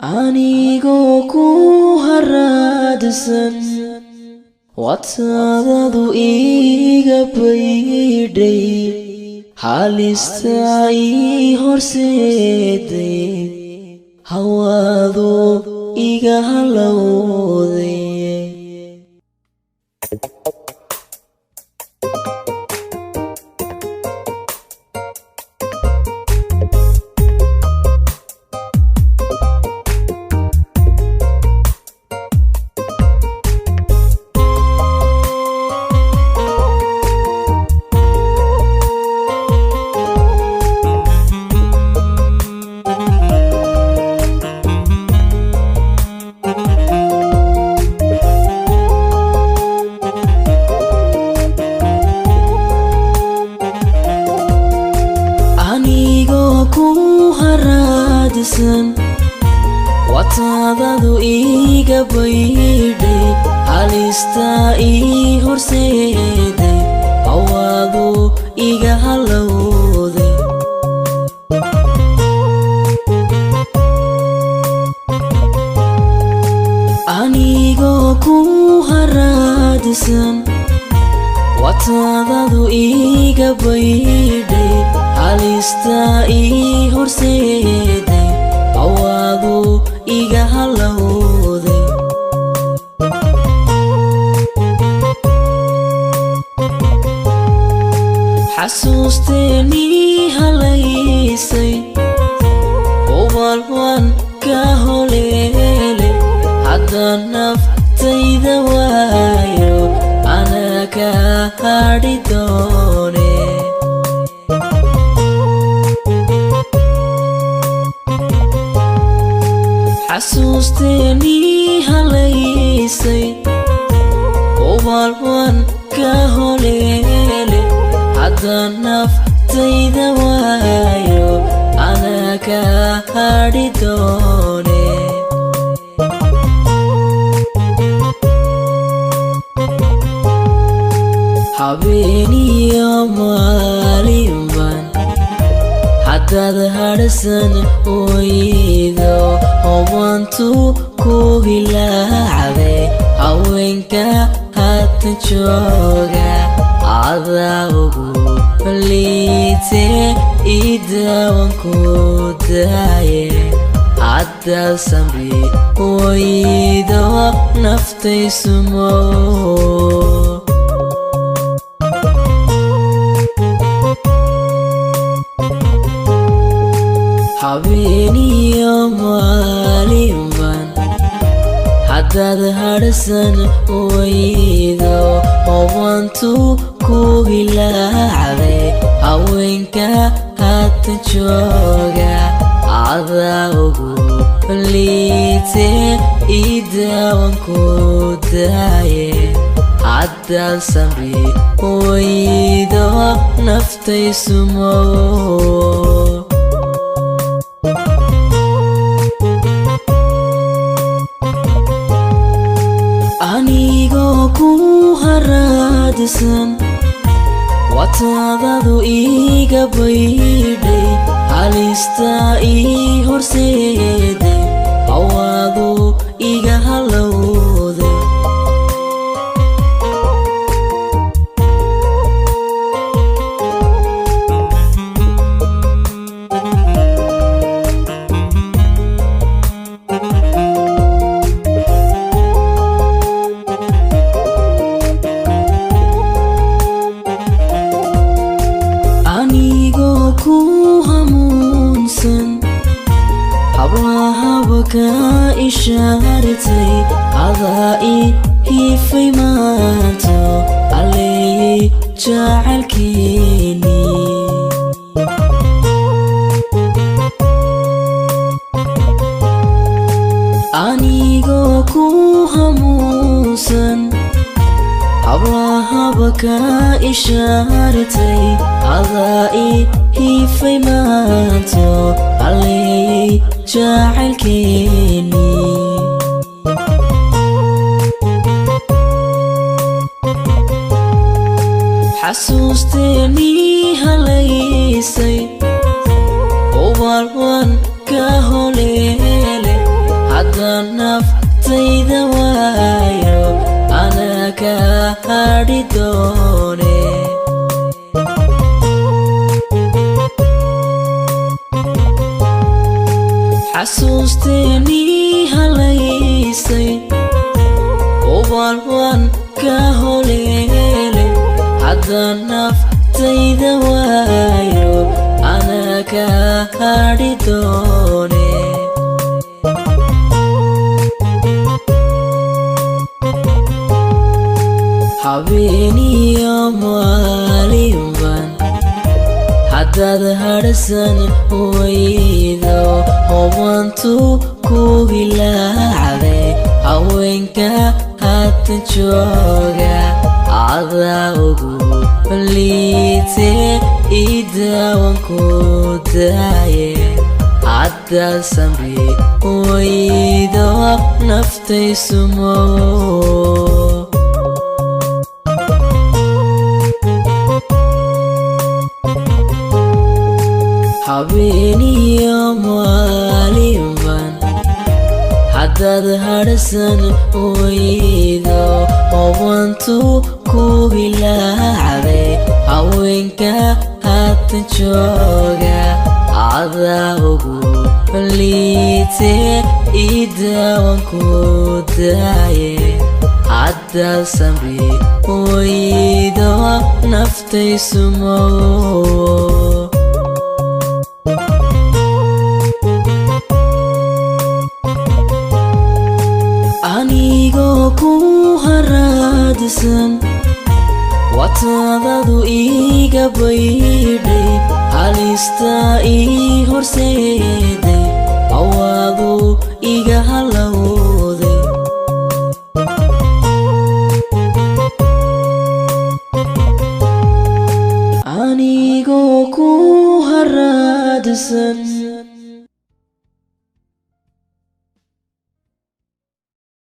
anigoo ku haraadsan watadadu iga baydhay halista ii horseeday hawaadu iga halowday watadadu iga baydhay halista ii horseeday hawaadu iga halowday anigoo ku haraadsan watadadu iga baydhay halista ii horseeday hawaadu iga halowday xasuusteenii halaysay ubal waan ka holeele hadda naftayda waayo ana ka hadhi doone xasuusteenii halaysay ubal waan ka holeele hadda naftayda waayo ana ka hadhi doone habeeniyo maalinban haddaad hadhsan waydo hobantu ku hilaacday haweenka haatan jooga adaa ugu liite idaawan ku daaye haddaad samri waydo naftaysumo habeeniyo maalinban haddaad hadhsan waydo hobantu ku hilaacday haweenka haatan jooga adaa ugu liite idaawan ku daaye haddaad samri waydo naftaysumo anigoo ku haraadsan watadadu iga baydhay halista ii horseeday hawaadu iga halowday anigoo ku hamuunsan hablahaba ka ishaaratay adaa ii hiifay maanto alleeyay jacaylkeeni anigoo ku hamuunsan hablahaba ka ishaaratay adaa ii hiifay maanto alleeyay jacaylkeeni xasuusteenii halaysay ubal waan ka holeele naftayda waayo anaa ka hadhi doone xasuusteenii halaysay ubaan ka holeele haddaan naftayda waayo anaa ka hadhi doone habeeniyo maalinban haddaad hadhsan waydo hubantu ku hilaacday haweenka haatan jooga adaa ugu liite idaawan ku daaye haddaad samri waydo naftaysumo habeeniyo maalinban haddaad hadhsan waydo hubantu ku hilaacday haweenka haatan jooga adaa ugu liite idaawan ku daaye haddaad samri waydo naftaysumo anigoo ku haraadsan wataadadu iga baydhay halista ii horseeday awaadu iga halowday anigoo ku haraadsan